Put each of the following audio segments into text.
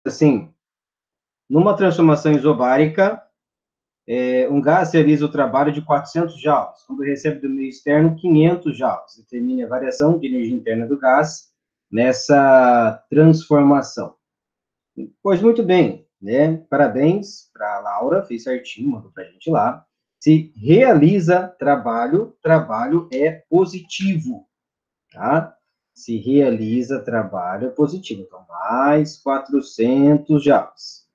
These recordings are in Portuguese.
assim, numa transformação isobárica, um gás realiza o trabalho de 400 joules, quando recebe do meio externo 500 joules. Determine a variação de energia interna do gás nessa transformação. Pois muito bem, né? Parabéns para a Laura, fez certinho, mandou para a gente lá. Se realiza trabalho, trabalho é positivo, tá? Se realiza trabalho é positivo. Então, mais 400 joules.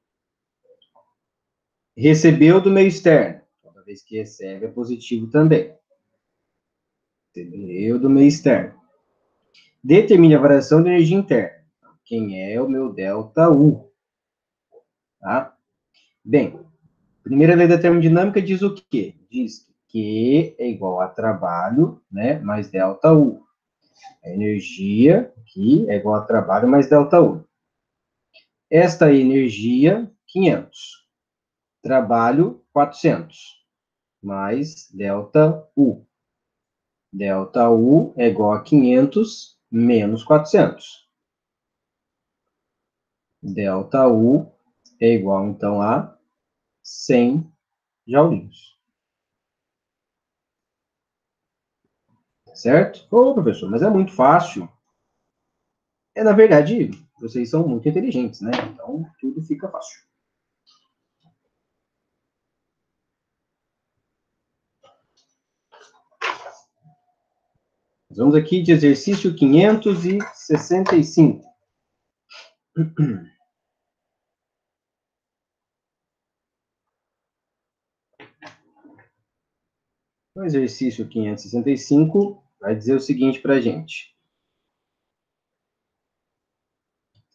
Recebeu do meio externo. Toda vez que recebe é positivo também. Recebeu do meio externo. Determine a variação de energia interna. Quem é o meu ΔU? Tá? Bem, primeira lei da termodinâmica diz o quê? Diz que Q é igual a trabalho, né, mais ΔU. A energia aqui é igual a trabalho mais ΔU. Esta energia, 500. Trabalho, 400. Mais ΔU. ΔU é igual a 500 menos 400. ΔU é igual, então, a 100 joulinhos. Certo? Ô, professor, mas é muito fácil. Na verdade, vocês são muito inteligentes, né? Então, tudo fica fácil. Vamos aqui de exercício 565. O exercício 565 vai dizer o seguinte para a gente.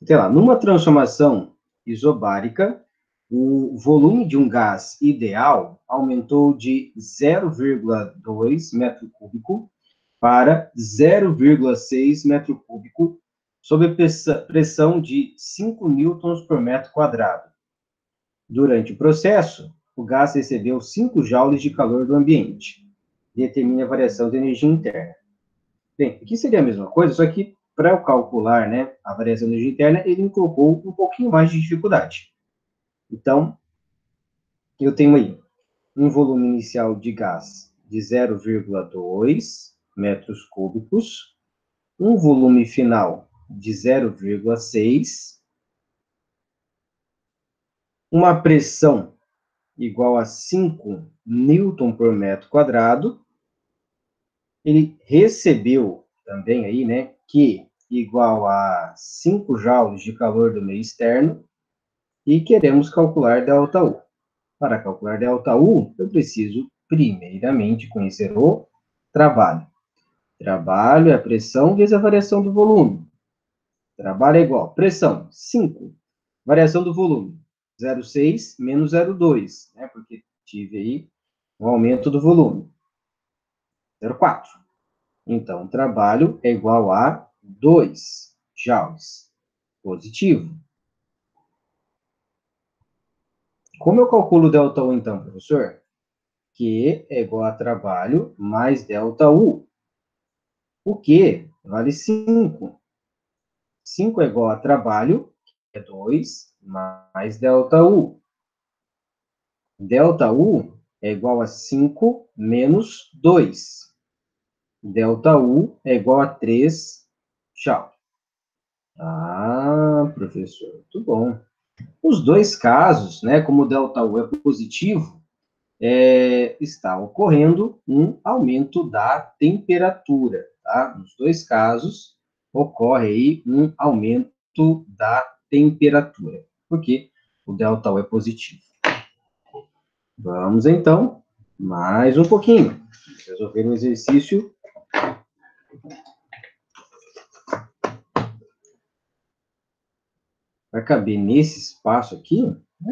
Sei lá, numa transformação isobárica, o volume de um gás ideal aumentou de 0,2 metro cúbico para 0,6 metro cúbico sob pressão de 5 newtons por metro quadrado. Durante o processo, o gás recebeu 5 joules de calor do ambiente. Determine a variação de energia interna. Bem, aqui seria a mesma coisa, só que para eu calcular, né, a variação de energia interna, ele me colocou um pouquinho mais de dificuldade. Então, eu tenho aí um volume inicial de gás de 0,2 metros cúbicos, um volume final de 0,6, uma pressão igual a 5 newton por metro quadrado. Ele recebeu também aí, né, Q igual a 5 joules de calor do meio externo, e queremos calcular ΔU. Para calcular ΔU, eu preciso, primeiramente, conhecer o trabalho. Trabalho é a pressão vezes a variação do volume. Trabalho é igual, pressão, 5. Variação do volume, 0,6 menos 0,2, né, porque tive aí um aumento do volume. 0,4. Então, o trabalho é igual a 2 joules. Positivo. Como eu calculo ΔU, então, professor? Q é igual a trabalho mais ΔU. O Q vale 5. 5 é igual a trabalho, que é 2, mais ΔU. ΔU é igual a 5 menos 2. ΔU é igual a 3 joules. Ah, professor, muito bom. Os dois casos, né, como o ΔU é positivo, está ocorrendo um aumento da temperatura, tá? Nos dois casos, ocorre aí um aumento da temperatura, porque o ΔU é positivo. Vamos, então, mais um pouquinho. Resolver um exercício. Vai caber nesse espaço aqui?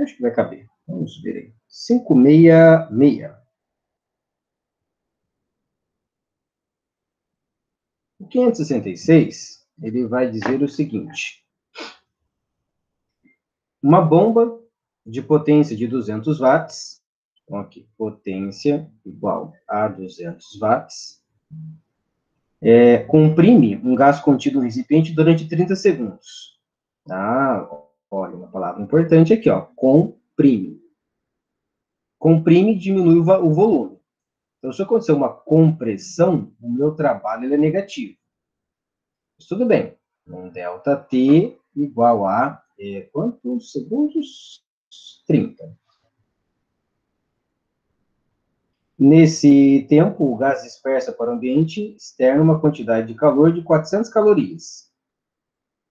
Acho que vai caber. Vamos ver aí. 566. O 566, ele vai dizer o seguinte. Uma bomba de potência de 200 watts, então aqui, potência igual a 200 watts, comprime um gás contido no recipiente durante 30 segundos. Tá? Olha, uma palavra importante aqui, ó, comprime. Comprime e diminui o volume. Então, se acontecer uma compressão, o meu trabalho ele é negativo. Mas tudo bem. Um ΔT igual a quantos segundos? 30. Nesse tempo, o gás dispersa para o ambiente externo uma quantidade de calor de 400 calorias.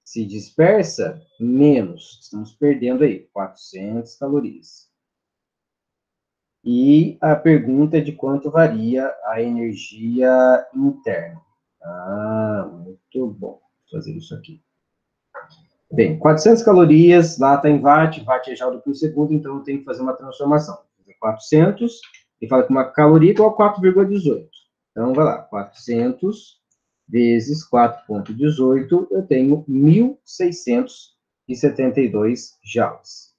Se dispersa, menos. Estamos perdendo aí 400 calorias. E a pergunta é de quanto varia a energia interna. Ah, muito bom. Vou fazer isso aqui. Bem, 400 calorias, lá está em watt, watt é joule por segundo, então eu tenho que fazer uma transformação. 400, e fala que uma caloria igual a 4,18. Então, vai lá, 400 vezes 4,18, eu tenho 1.672 joules.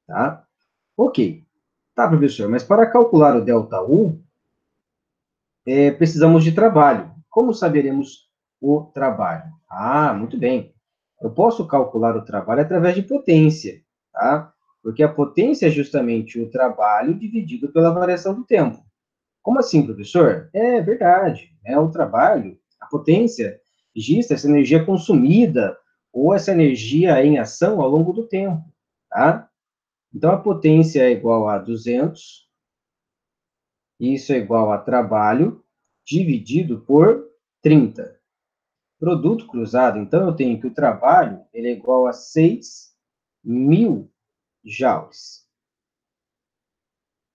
Tá? Ok. Tá, professor, mas para calcular o ΔU, precisamos de trabalho. Como saberemos o trabalho? Ah, muito bem. Eu posso calcular o trabalho através de potência, tá? Porque a potência é justamente o trabalho dividido pela variação do tempo. Como assim, professor? É verdade. É o trabalho, a potência, registra essa energia consumida ou essa energia em ação ao longo do tempo, tá? Então, a potência é igual a 200, isso é igual a trabalho, dividido por 30. Produto cruzado, então, eu tenho que o trabalho ele é igual a 6.000 joules.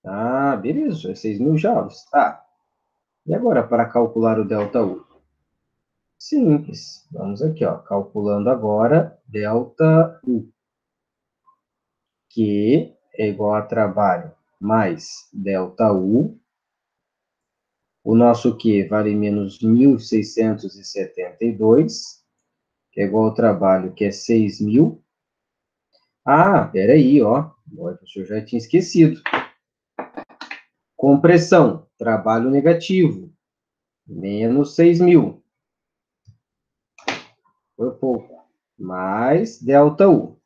Ah, beleza, é 6.000 joules. Tá. E agora, para calcular o ΔU? Simples. Vamos aqui, ó, calculando agora ΔU, que é igual a trabalho mais ΔU. O nosso Q vale menos 1.672, que é igual ao trabalho, que é 6.000. Ah, peraí, ó. O professor já tinha esquecido. Compressão, trabalho negativo, menos 6.000. Foi pouco. Mais ΔU.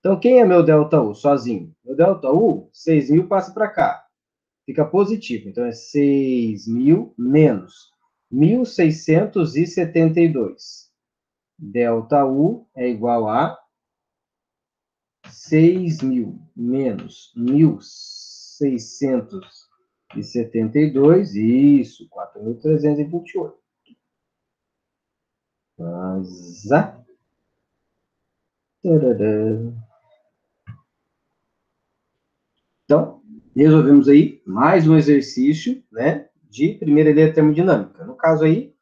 Então, quem é meu ΔU sozinho? Meu ΔU, 6.000 passa para cá. Fica positivo. Então, é 6.000 menos 1.672. ΔU é igual a 6.000 menos 1.672. Isso, 4.328. Vaza. Então, resolvemos aí mais um exercício, né, de primeira lei da termodinâmica. No caso aí,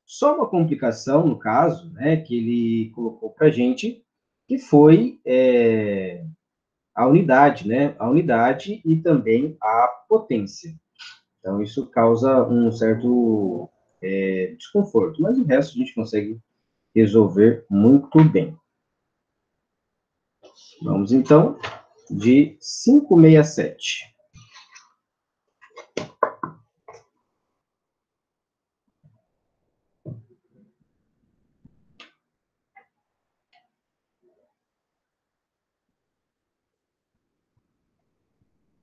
só uma complicação, no caso, né, que ele colocou para a gente, que foi a unidade, né, a unidade e também a potência. Então, isso causa um certo desconforto, mas o resto a gente consegue resolver muito bem. Vamos, então, de 567.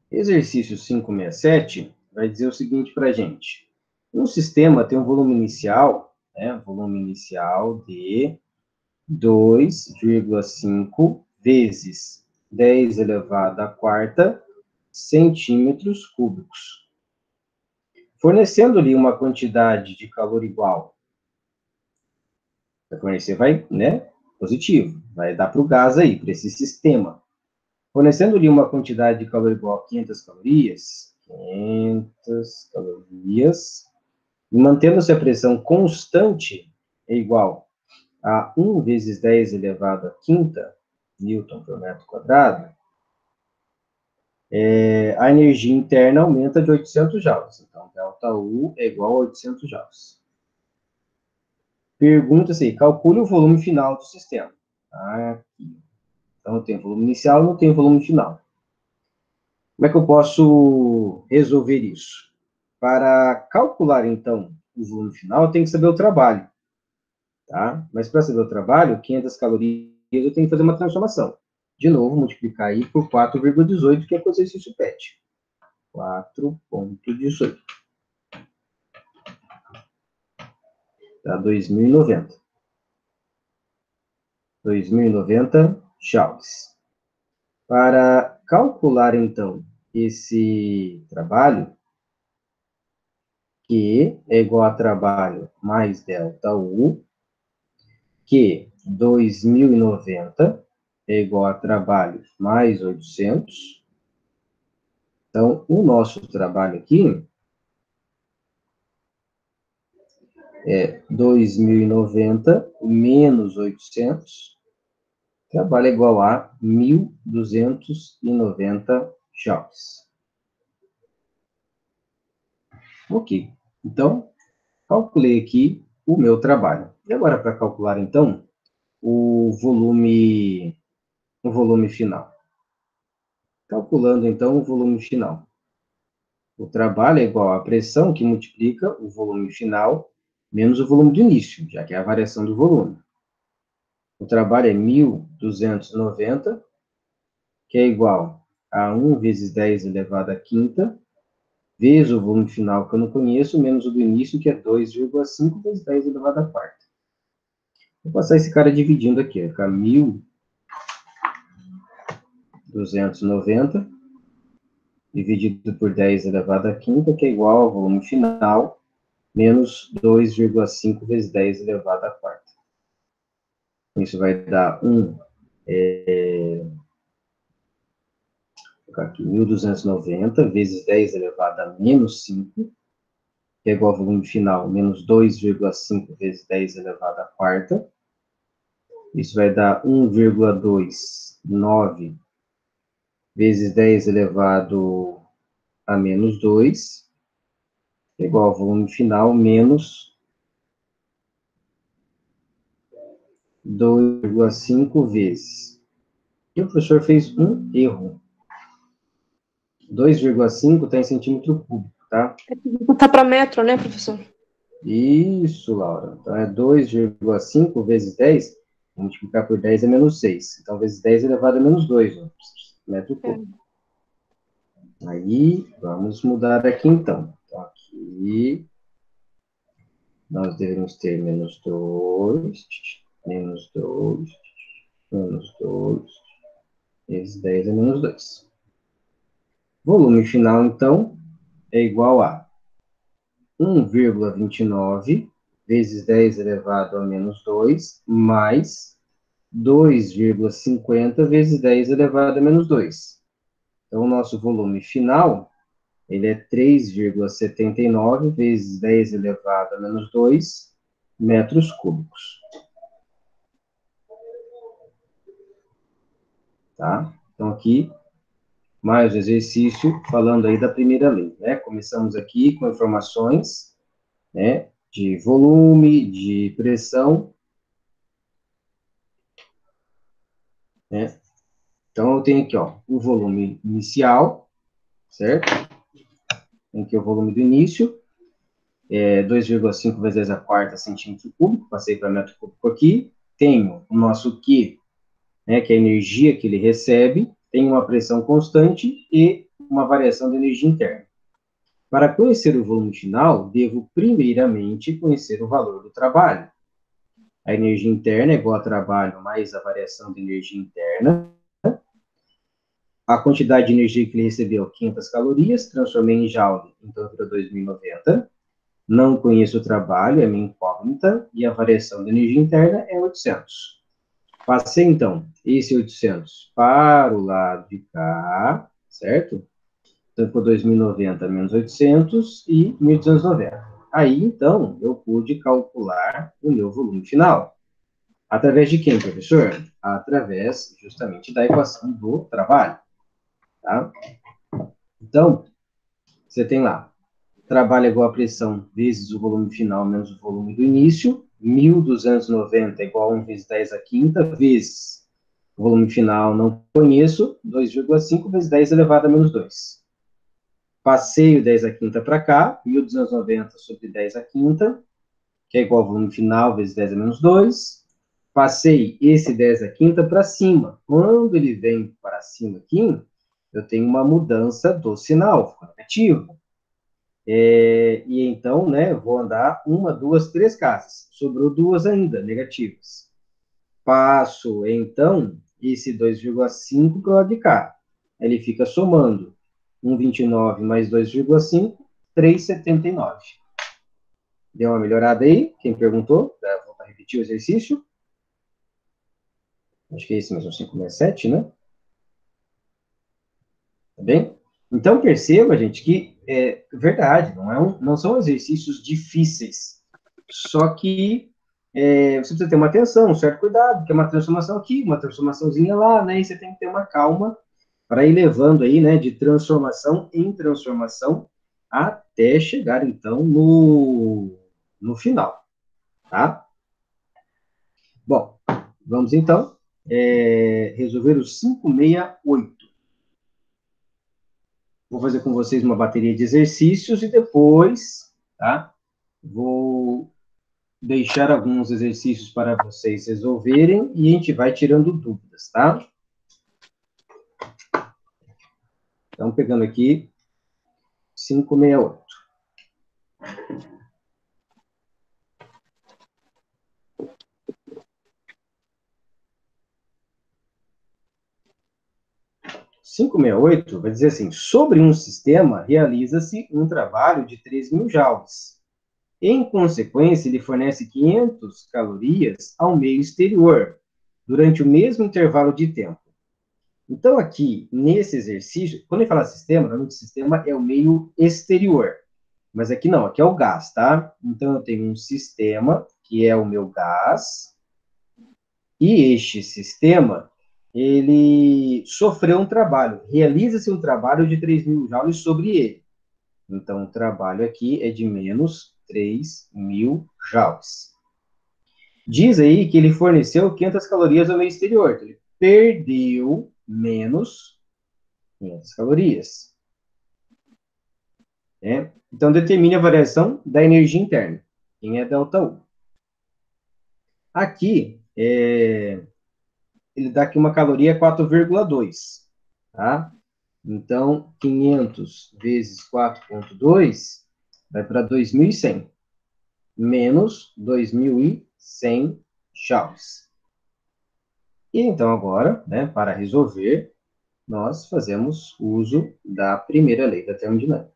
Exercício 567 vai dizer o seguinte para a gente. Um sistema tem um volume inicial, né, volume inicial de 2,5 vezes 10 elevado à quarta centímetros cúbicos. Fornecendo-lhe uma quantidade de calor igual, vai fornecer, vai, né, positivo, vai dar para o gás aí, para esse sistema. Fornecendo-lhe uma quantidade de calor igual a 500 calorias, e mantendo-se a pressão constante é igual a 1 vezes 10 elevado à quinta newton por metro quadrado, a energia interna aumenta de 800 joules. Então, ΔU é igual a 800 joules. Pergunta-se, calcule o volume final do sistema. Aqui. Então, eu tenho volume inicial, não tenho volume final. Como é que eu posso resolver isso? Para calcular, então, o volume final, eu tenho que saber o trabalho. Tá? Mas para saber o trabalho, 500 calorias eu tenho que fazer uma transformação. De novo, multiplicar aí por 4,18, que é o que o exercício pede. 4,18. Dá 2090. 2090 joules. Para calcular, então, esse trabalho, Q é igual a trabalho mais delta U, que 2090 é igual a trabalho mais 800. Então, o nosso trabalho aqui é 2090 menos 800, trabalho é igual a 1.290 joules. Ok, então, calculei aqui o meu trabalho. E agora, para calcular, então, o volume final. Calculando, então, o volume final. O trabalho é igual à pressão que multiplica o volume final menos o volume de início, já que é a variação do volume. O trabalho é 1.290, que é igual a 1 vezes 10 elevado à quinta, vezes o volume final, que eu não conheço, menos o do início, que é 2,5 vezes 10 elevado à quarta. Vou passar esse cara dividindo aqui, vai ficar 1.290 dividido por 10 elevado à quinta, que é igual ao volume final, menos 2,5 vezes 10 elevado à quarta. Isso vai dar 1.290 vezes 10 elevado a menos 5, que é igual ao volume final, menos 2,5 vezes 10 elevado à quarta. Isso vai dar 1,29 vezes 10 elevado a menos 2, que é igual ao volume final, menos 2,5 vezes. E o professor fez um erro. 2,5 está em centímetro cúbico, tá? Tá para metro, né, professor? Isso, Laura. Então, é 2,5 vezes 10, multiplicar por 10 é menos 6. Então, vezes 10 elevado a menos 2, ó, metro cúbico. Aí, vamos mudar aqui, então. Então, aqui, nós devemos ter menos 2, menos 2, menos 2, vezes 10 é menos 2. Volume final, então, é igual a 1,29 vezes 10 elevado a menos 2, mais 2,50 vezes 10 elevado a menos 2. Então, o nosso volume final, ele é 3,79 vezes 10 elevado a menos 2 metros cúbicos. Tá? Então, aqui, mais um exercício falando aí da primeira lei, né? Começamos aqui com informações, né, de volume, de pressão, né? Então, eu tenho aqui, ó, o volume inicial, certo? Tem aqui o volume do início, 2,5 vezes 10 a quarta centímetro cúbico, passei para metro cúbico aqui. Tenho o nosso Q, né, que é a energia que ele recebe, tem uma pressão constante e uma variação de energia interna. Para conhecer o volume final, devo primeiramente conhecer o valor do trabalho. A energia interna é igual a trabalho mais a variação de energia interna. A quantidade de energia que ele recebeu, 500 calorias, transformei em joule, então virou 2090. Não conheço o trabalho, é minha incógnita, e a variação de energia interna é 800. Passei, então, esse 800 para o lado de cá, certo? Então, ficou 2090 menos 800 e 1290. Aí, então, eu pude calcular o meu volume final. Através de quem, professor? Através, justamente, da equação do trabalho. Tá? Então, você tem lá, trabalho é igual a pressão vezes o volume final menos o volume do início, 1.290 é igual a 1 vezes 10 a quinta, vezes o volume final não conheço, 2,5 vezes 10 elevado a menos 2. Passei o 10 a quinta para cá, 1.290 sobre 10 a quinta, que é igual ao volume final vezes 10 a menos 2, Passei esse 10 à quinta para cima. Quando ele vem para cima aqui, eu tenho uma mudança do sinal, ficou negativo. E então, né, eu vou andar uma, duas, três casas. Sobrou duas ainda, negativas. Passo, então, esse 2,5 para o lado de cá. Ele fica somando 1,29 mais 2,5, 3,79. Deu uma melhorada aí? Quem perguntou? Vou repetir o exercício. Acho que é esse mesmo, 567, né? Tá bem? Então, perceba, gente, que é verdade, não são exercícios difíceis. Só que você precisa ter uma atenção, um certo cuidado, porque é uma transformação aqui, uma transformaçãozinha lá, né? E você tem que ter uma calma para ir levando aí, né, de transformação em transformação até chegar, então, no final, tá? Bom, vamos então resolver o 568. Vou fazer com vocês uma bateria de exercícios e depois, tá? Vou deixar alguns exercícios para vocês resolverem e a gente vai tirando dúvidas, tá? Então, pegando aqui, 568. .568 vai dizer assim, sobre um sistema realiza-se um trabalho de 3.000 joules. Em consequência, ele fornece 500 calorias ao meio exterior, durante o mesmo intervalo de tempo. Então, aqui, nesse exercício, quando ele fala sistema, normalmente sistema é o meio exterior. Mas aqui não, aqui é o gás, tá? Então, eu tenho um sistema, que é o meu gás, e este sistema, ele sofreu um trabalho, realiza-se um trabalho de 3.000 joules sobre ele. Então, o trabalho aqui é de menos 3.000 joules. Diz aí que ele forneceu 500 calorias ao meio exterior. Ele perdeu menos 500 calorias. Então, determine a variação da energia interna. Quem é ΔU? Aqui, ele dá aqui uma caloria 4,2. Tá? Então, 500 vezes 4,2 vai para 2.100. Menos 2.100 joules. E então, agora, né, para resolver, nós fazemos uso da primeira lei da termodinâmica.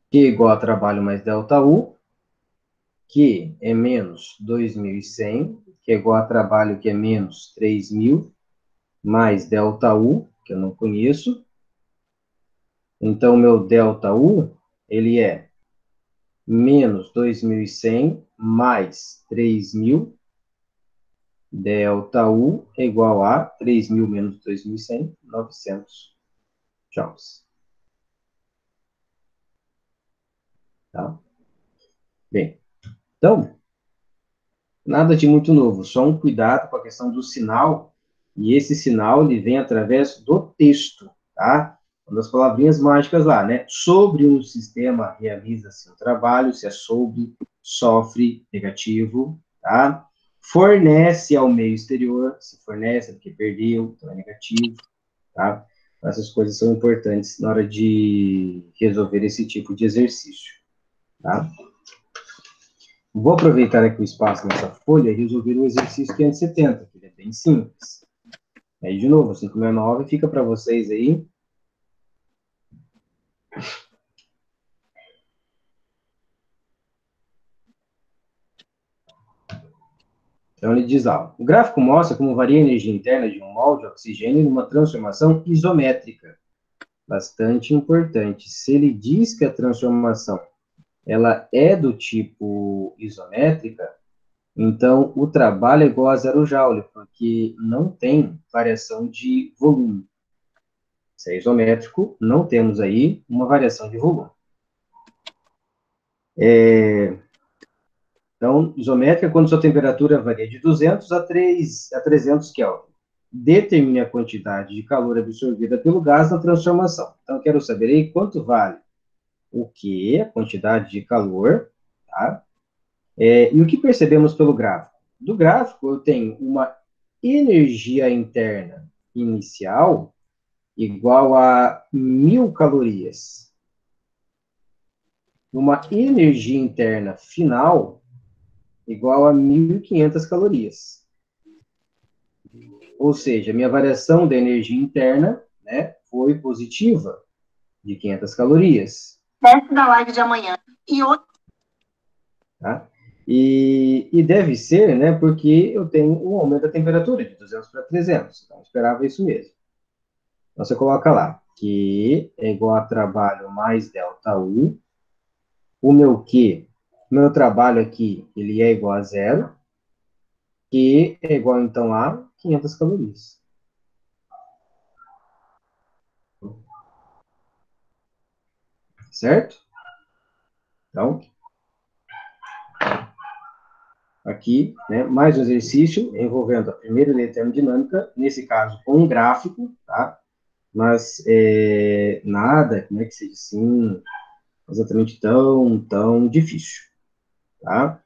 Q igual a trabalho mais ΔU, que é menos 2.100, que é igual a trabalho, que é menos 3.000, mais ΔU, que eu não conheço. Então, meu ΔU, ele é menos 2.100 mais 3.000, ΔU é igual a 3.000 menos 2.100, 900 joules. Tá? Bem, então, nada de muito novo, só um cuidado com a questão do sinal, e esse sinal ele vem através do texto, tá? Uma das palavrinhas mágicas lá, né? Sobre um sistema realiza-se um trabalho, se é sobre, sofre, negativo, tá? Fornece ao meio exterior, se fornece é porque perdeu, então é negativo, tá? Essas coisas são importantes na hora de resolver esse tipo de exercício, tá? Vou aproveitar aqui o espaço nessa folha e resolver o exercício 570, que ele é bem simples. Aí, de novo, 569 fica para vocês aí. Então, ele diz lá, o gráfico mostra como varia a energia interna de um mol de oxigênio numa transformação isométrica. Bastante importante. Se ele diz que a transformação ela é do tipo isométrica, então o trabalho é igual a 0 joule, porque não tem variação de volume. Se é isométrico, não temos aí uma variação de volume. Então, isométrica, quando sua temperatura varia de 200 a 300 Kelvin. Determine a quantidade de calor absorvida pelo gás na transformação. Então, quero saber aí quanto vale o Q, a quantidade de calor, tá? E o que percebemos pelo gráfico? Do gráfico, eu tenho uma energia interna inicial igual a 1.000 calorias. Uma energia interna final igual a 1.500 calorias. Ou seja, minha variação da energia interna, né, foi positiva, de 500 calorias. Teste da live de amanhã. Tá? E deve ser, né, porque eu tenho um aumento da temperatura de 200 para 300. Então, eu esperava isso mesmo. Então, você coloca lá, Q é igual a trabalho mais ΔU. O meu Q, meu trabalho aqui, ele é igual a zero. Q é igual, então, a 500 calorias. Certo? Então, aqui, né, mais um exercício envolvendo a primeira lei da termodinâmica, nesse caso com um gráfico, tá? Mas nada, como é que se diz assim, exatamente tão difícil, tá?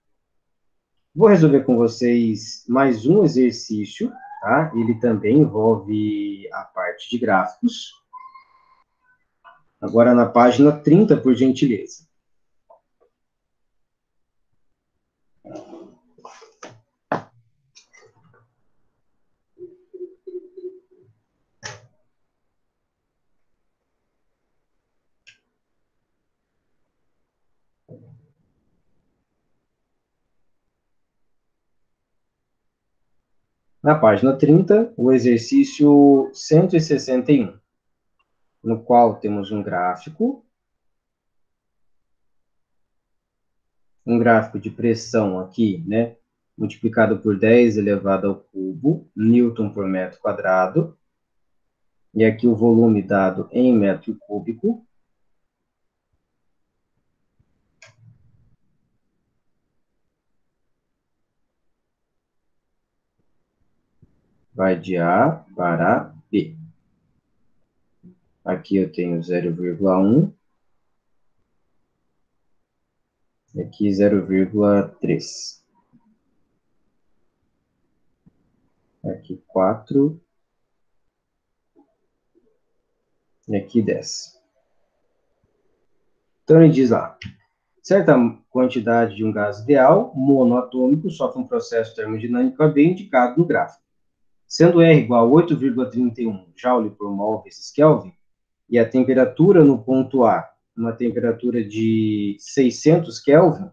Vou resolver com vocês mais um exercício, tá? Ele também envolve a parte de gráficos. Agora na página 30, por gentileza. Na página 30, o exercício 161, no qual temos um gráfico de pressão aqui, né, multiplicado por 10 elevado ao cubo, Newton por metro quadrado, e aqui o volume dado em metro cúbico. Vai de A para B. Aqui eu tenho 0,1. E aqui 0,3. Aqui 4. E aqui 10. Então ele diz lá, certa quantidade de um gás ideal, monoatômico, sofre um processo termodinâmico bem indicado no gráfico. Sendo R igual a 8,31 Joule por mol vezes Kelvin, e a temperatura no ponto A, uma temperatura de 600 Kelvin,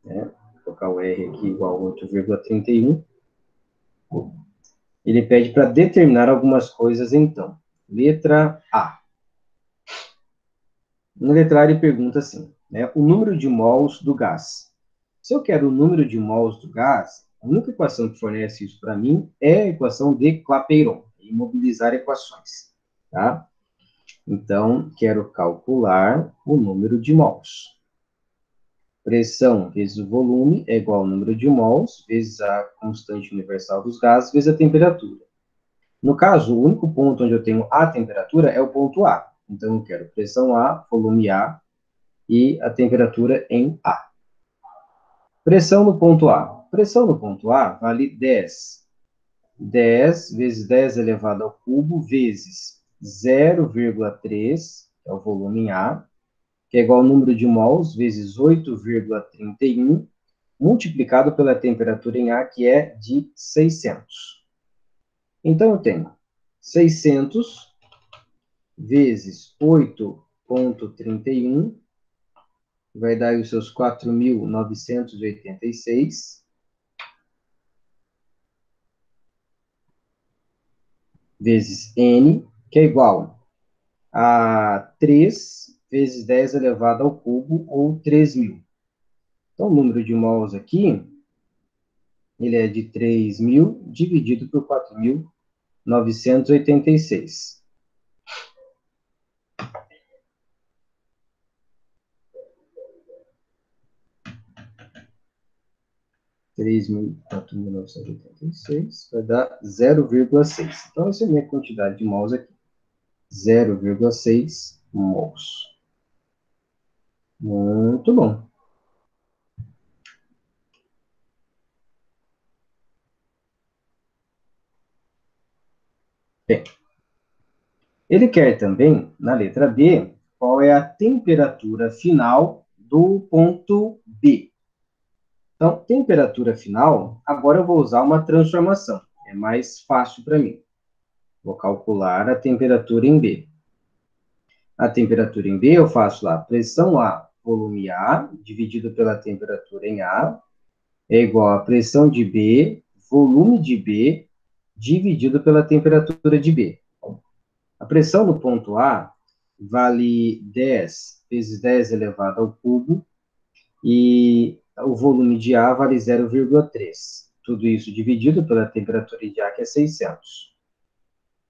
né? Vou colocar o R aqui igual a 8,31, ele pede para determinar algumas coisas, então. Letra A. Na letra A ele pergunta assim, né, o número de mols do gás. Se eu quero o número de mols do gás, a única equação que fornece isso para mim é a equação de Clapeyron, imobilizar equações, tá? Então, quero calcular o número de mols. Pressão vezes o volume é igual ao número de mols, vezes a constante universal dos gases, vezes a temperatura. No caso, o único ponto onde eu tenho a temperatura é o ponto A. Então, eu quero pressão A, volume A e a temperatura em A. Pressão no ponto A. Pressão no ponto A vale 10. 10 vezes 10 elevado ao cubo, vezes 0,3, que é o volume em A, que é igual ao número de mols, vezes 8,31, multiplicado pela temperatura em A, que é de 600. Então, eu tenho 600 vezes 8,31, vai dar os seus 4.986, vezes N, que é igual a 3 vezes 10 elevado ao cubo, ou 3.000. Então, o número de mols aqui, ele é de 3.000 dividido por 4.986. 3.4.986 vai dar 0,6. Então, essa é a minha quantidade de mols aqui. 0,6 mols. Muito bom. Bem, ele quer também, na letra B, qual é a temperatura final do ponto B. Então, temperatura final, agora eu vou usar uma transformação. É mais fácil para mim. Vou calcular a temperatura em B. A temperatura em B, eu faço lá pressão A, volume A, dividido pela temperatura em A, é igual a pressão de B, volume de B, dividido pela temperatura de B. A pressão no ponto A vale 10 vezes 10 elevado ao cubo, e o volume de A vale 0,3. Tudo isso dividido pela temperatura de A, que é 600.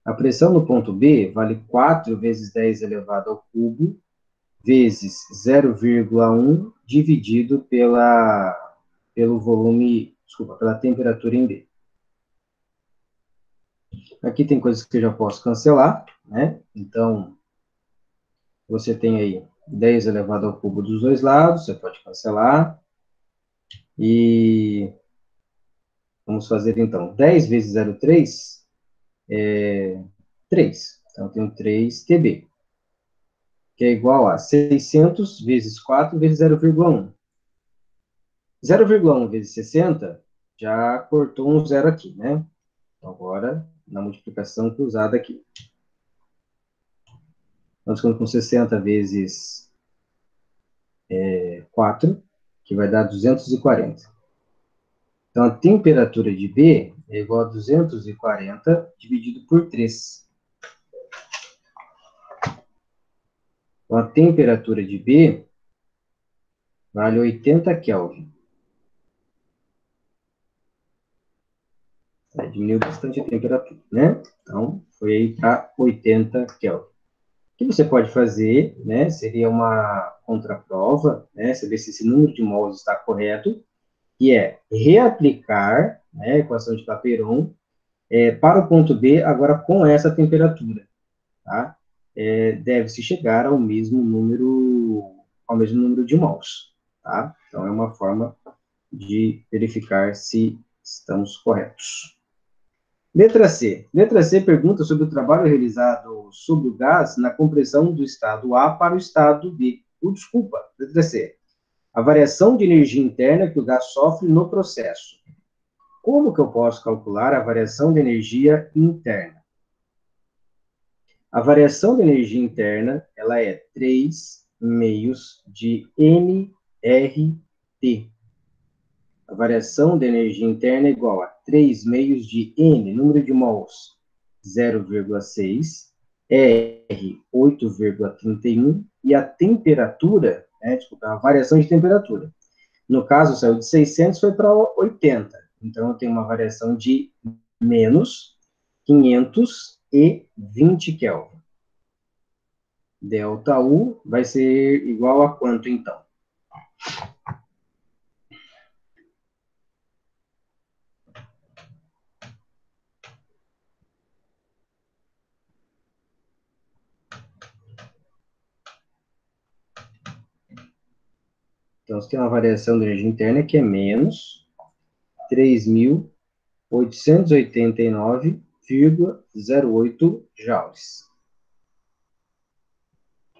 A pressão no ponto B vale 4 vezes 10 elevado ao cubo, vezes 0,1 dividido pelo volume, desculpa, pela temperatura em B. Aqui tem coisas que eu já posso cancelar, né? Então, você tem aí 10 elevado ao cubo dos dois lados, você pode cancelar. E vamos fazer, então, 10 vezes 0,3 é 3. Então, eu tenho 3 TB, que é igual a 600 vezes 4 vezes 0,1. 0,1 vezes 60, já cortou um zero aqui, né? Então, agora, na multiplicação cruzada aqui. Nós ficamos com 60 vezes 4, que vai dar 240. Então, a temperatura de B é igual a 240 dividido por 3. Então, a temperatura de B vale 80 Kelvin. Diminuiu bastante a temperatura, né? Então, foi aí para 80 Kelvin. O que você pode fazer, né? Seria uma contraprova, né? Você vê se esse número de mols está correto, que é reaplicar, né, a equação de Clapeyron, para o ponto B, agora com essa temperatura, tá? Deve-se chegar ao mesmo número de mols, tá? Então, é uma forma de verificar se estamos corretos. Letra C. Letra C pergunta sobre o trabalho realizado sobre o gás na compressão do estado A para o estado B. Desculpa, letra C. A variação de energia interna que o gás sofre no processo. Como que eu posso calcular a variação de energia interna? A variação de energia interna, ela é 3 meios de nRT. A variação de energia interna é igual a 3 meios de N, número de mols, 0,6, R, 8,31, e a temperatura, né, desculpa, a variação de temperatura. No caso, saiu de 600, foi para 80. Então, eu tenho uma variação de menos 520 Kelvin. Delta U vai ser igual a quanto, então? Então, você tem uma variação de energia interna que é menos 3.889,08 joules.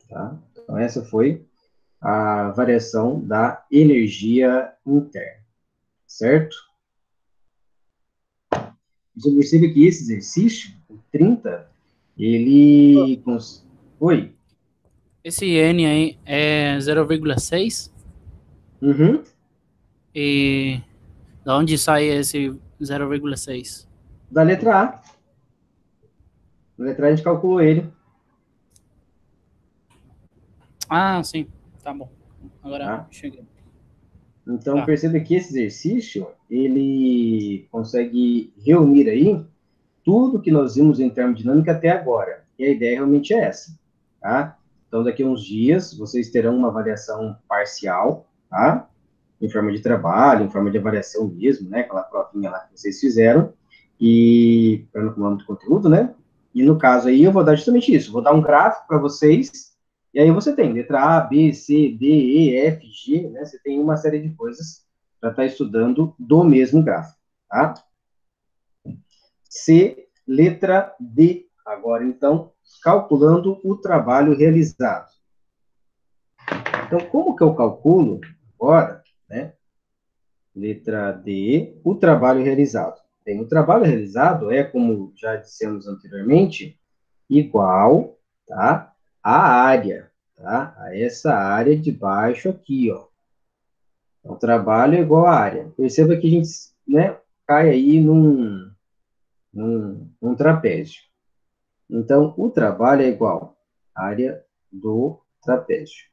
Tá? Então, essa foi a variação da energia interna, certo? Você percebe que esse exercício, o 30, ele... Oi? Esse N aí é 0,6? Uhum. E da onde sai esse 0,6? Da letra A. Na letra A a gente calculou ele. Ah, sim. Tá bom. Agora Tá? cheguei. Então, Tá. perceba que esse exercício, ele consegue reunir aí tudo que nós vimos em termodinâmica até agora. E a ideia realmente é essa, tá? Então, daqui a uns dias, vocês terão uma avaliação parcial, tá? Em forma de trabalho, em forma de avaliação mesmo, né? Aquela provinha lá que vocês fizeram. E, para não acumular muito conteúdo, né? E no caso aí, eu vou dar justamente isso. Vou dar um gráfico para vocês, E aí você tem letra A, B, C, D, E, F, G, né? Você tem uma série de coisas para estar estudando do mesmo gráfico, tá? C, letra D. Agora, então, calculando o trabalho realizado. Então, como que eu calculo agora, né? Letra D, o trabalho realizado. Bem, o trabalho realizado é, como já dissemos anteriormente, igual, tá, à área, tá? A essa área de baixo aqui, ó. Então, o trabalho é igual à área. Perceba que a gente, né, cai aí num trapézio. Então, o trabalho é igual à área do trapézio.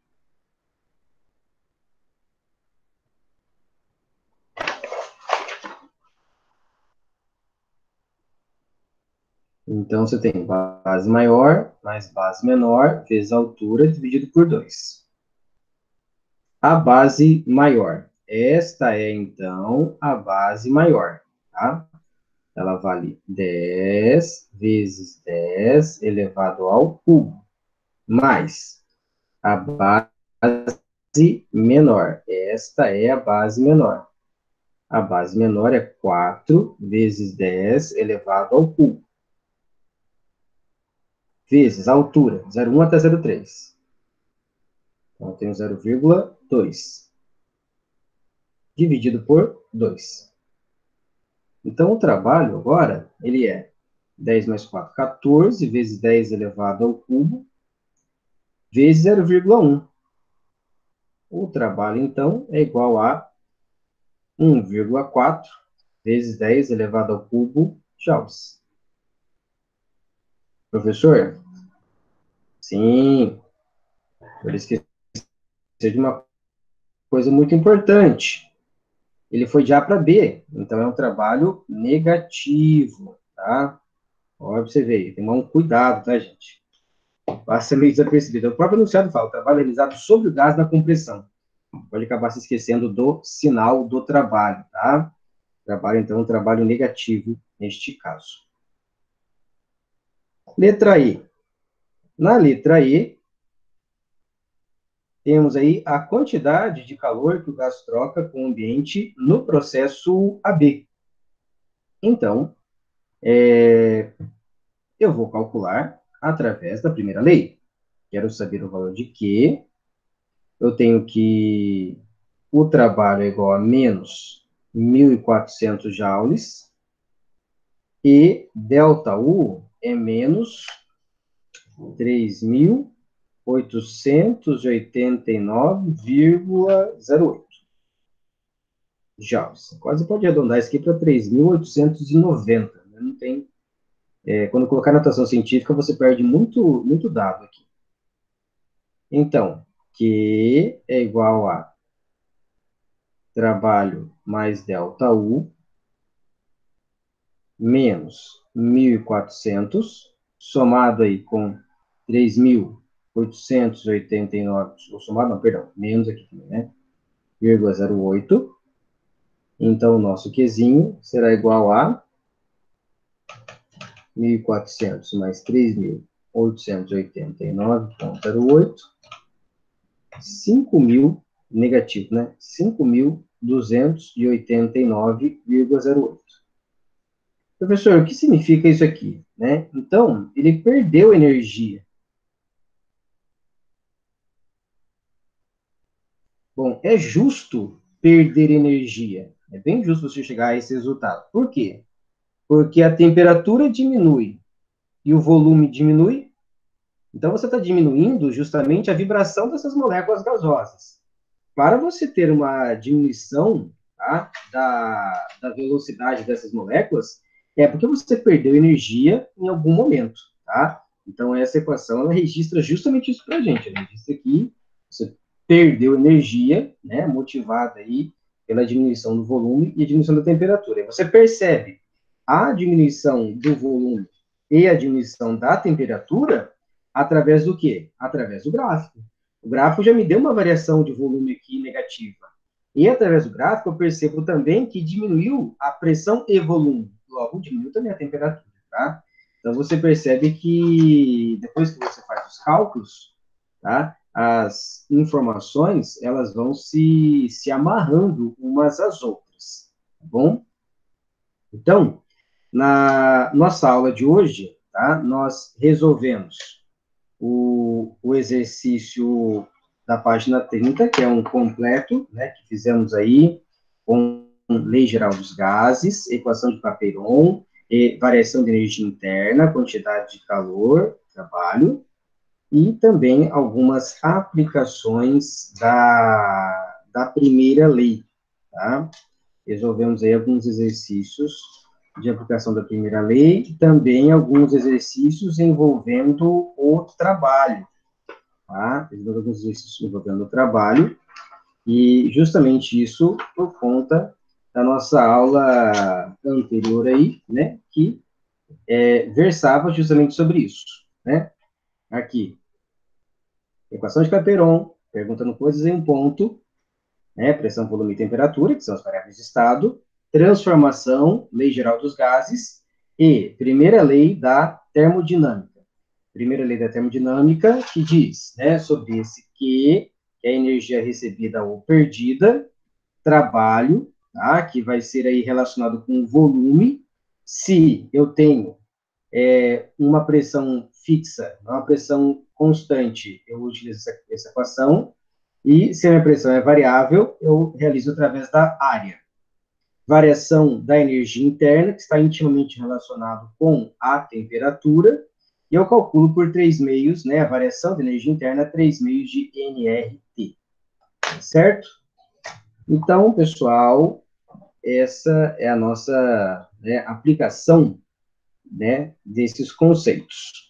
Então, você tem base maior mais base menor vezes a altura dividido por 2. A base maior. Esta é, então, a base maior, tá? Ela vale 10 vezes 10 elevado ao cubo, mais a base menor. Esta é a base menor. A base menor é 4 vezes 10 elevado ao cubo, vezes a altura, 0,1 até 0,3. Então, eu tenho 0,2 dividido por 2. Então, o trabalho agora, ele é 10 mais 4, 14, vezes 10 elevado ao cubo, vezes 0,1. O trabalho, então, é igual a 1,4 vezes 10 elevado ao cubo joules. Professor? Sim, eu esqueci de uma coisa muito importante. Ele foi de A para B, então é um trabalho negativo, tá? Olha pra você ver, tem um cuidado, tá, gente? Passa meio desapercebido. O próprio enunciado fala, trabalho realizado sobre o gás na compressão. Pode acabar se esquecendo do sinal do trabalho, tá? Trabalho, então, um trabalho negativo neste caso. Letra E. Na letra E, temos aí a quantidade de calor que o gás troca com o ambiente no processo AB. Então, eu vou calcular através da primeira lei. Quero saber o valor de Q. Eu tenho que o trabalho é igual a menos 1.400 joules e ΔU é menos 3.889,08 joules. Quase pode arredondar isso aqui para 3.890. Né? Não tem, quando colocar notação científica, você perde muito, muito dado aqui. Então, Q é igual a trabalho mais ΔU menos 1.400, somado aí com 3.889, ou somado, não, perdão, menos aqui também, né? 0,08. Então, o nosso Qzinho será igual a 1.400 mais 3.889,08, 5.000, negativo, né? 5.289,08. Professor, o que significa isso aqui? Né? Então, ele perdeu energia. Bom, é justo perder energia. É bem justo você chegar a esse resultado. Por quê? Porque a temperatura diminui e o volume diminui. Então, você está diminuindo justamente a vibração dessas moléculas gasosas. Para você ter uma diminuição, tá, da velocidade dessas moléculas, é porque você perdeu energia em algum momento, tá? Então, essa equação, ela registra justamente isso para a gente. Ela registra que você perdeu energia, né, motivada aí pela diminuição do volume e a diminuição da temperatura. E você percebe a diminuição do volume e a diminuição da temperatura através do quê? Através do gráfico. O gráfico já me deu uma variação de volume aqui negativa. E através do gráfico eu percebo também que diminuiu a pressão e volume. Logo, diminuiu também a temperatura, tá? Então, você percebe que depois que você faz os cálculos, tá? as informações, elas vão se amarrando umas às outras, tá bom? Então, na nossa aula de hoje, tá, nós resolvemos o exercício da página 30, que é um completo, né, que fizemos aí com lei geral dos gases, equação de Clapeyron, variação de energia interna, quantidade de calor, trabalho, e também algumas aplicações da primeira lei, tá? Resolvemos aí alguns exercícios de aplicação da primeira lei e também alguns exercícios envolvendo o trabalho, tá? Resolvemos alguns exercícios envolvendo o trabalho, e justamente isso por conta da nossa aula anterior aí, né, que versava justamente sobre isso, né? Aqui, equação de Clapeyron, perguntando coisas em um ponto, né, pressão, volume e temperatura, que são as variáveis de estado, transformação, lei geral dos gases, e primeira lei da termodinâmica. Primeira lei da termodinâmica, que diz, né, sobre esse Q, que é a energia recebida ou perdida, trabalho, tá, que vai ser aí relacionado com volume. Se eu tenho uma pressão fixa, uma pressão constante, eu utilizo essa equação, e se a minha pressão é variável, eu realizo através da área. Variação da energia interna, que está intimamente relacionado com a temperatura, e eu calculo por 3 meios, né, a variação da energia interna, 3 meios de nRT. Certo? Então, pessoal, essa é a nossa, né, aplicação, né, desses conceitos.